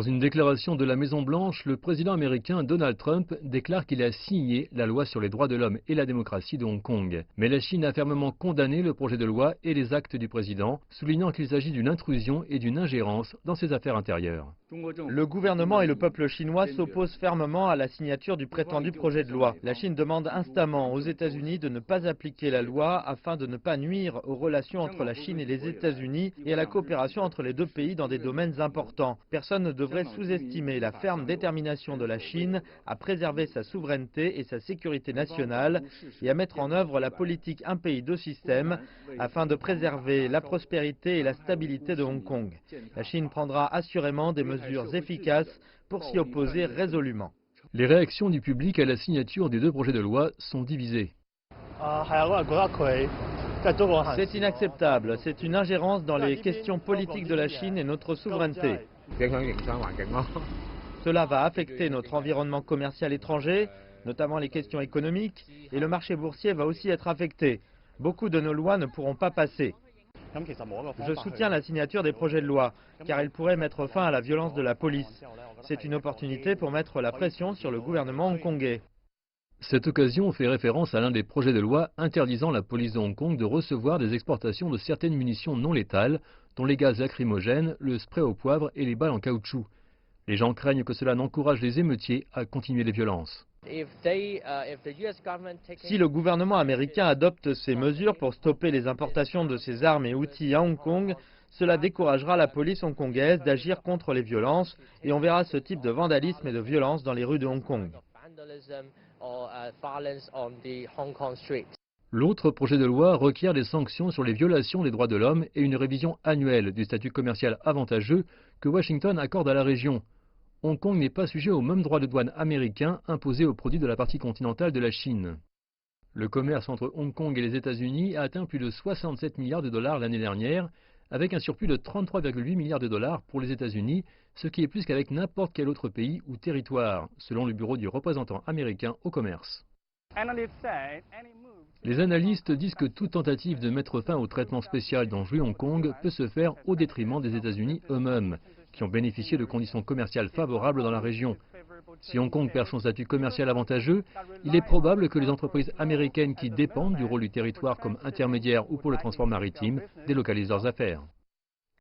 une déclaration de la Maison-Blanche, le président américain Donald Trump déclare qu'il a signé la loi sur les droits de l'homme et la démocratie de Hong Kong. Mais la Chine a fermement condamné le projet de loi et les actes du président, soulignant qu'il s'agit d'une intrusion et d'une ingérence dans ses affaires intérieures. Le gouvernement et le peuple chinois s'opposent fermement à la signature du prétendu projet de loi. La Chine demande instamment aux États-Unis de ne pas appliquer la loi afin de ne pas nuire aux relations entre la Chine et les États-Unis et à la coopération entre les deux pays dans des domaines importants. Personne ne devrait sous-estimer la ferme détermination de la Chine à préserver sa souveraineté et sa sécurité nationale et à mettre en œuvre la politique un pays deux systèmes afin de préserver la prospérité et la stabilité de Hong Kong. La Chine prendra assurément des mesures efficaces pour s'y opposer résolument. Les réactions du public à la signature des deux projets de loi sont divisées. C'est inacceptable, c'est une ingérence dans les questions politiques de la Chine et notre souveraineté. Cela va affecter notre environnement commercial étranger, notamment les questions économiques, et le marché boursier va aussi être affecté. Beaucoup de nos lois ne pourront pas passer. Je soutiens la signature des projets de loi, car ils pourraient mettre fin à la violence de la police. C'est une opportunité pour mettre la pression sur le gouvernement hongkongais. Cette occasion fait référence à l'un des projets de loi interdisant la police de Hong Kong de recevoir des exportations de certaines munitions non létales, dont les gaz lacrymogènes, le spray au poivre et les balles en caoutchouc. Les gens craignent que cela n'encourage les émeutiers à continuer les violences. Si le gouvernement américain adopte ces mesures pour stopper les importations de ces armes et outils à Hong Kong, cela découragera la police hongkongaise d'agir contre les violences et on verra ce type de vandalisme et de violence dans les rues de Hong Kong. L'autre projet de loi requiert des sanctions sur les violations des droits de l'homme et une révision annuelle du statut commercial avantageux que Washington accorde à la région. Hong Kong n'est pas sujet aux mêmes droits de douane américains imposés aux produits de la partie continentale de la Chine. Le commerce entre Hong Kong et les États-Unis a atteint plus de 67 milliards de dollars l'année dernière, avec un surplus de 33,8 milliards de dollars pour les États-Unis, ce qui est plus qu'avec n'importe quel autre pays ou territoire, selon le bureau du représentant américain au commerce. Les analystes disent que toute tentative de mettre fin au traitement spécial dont jouit Hong Kong peut se faire au détriment des États-Unis eux-mêmes, qui ont bénéficié de conditions commerciales favorables dans la région. Si Hong Kong perd son statut commercial avantageux, il est probable que les entreprises américaines qui dépendent du rôle du territoire comme intermédiaire ou pour le transport maritime délocalisent leurs affaires.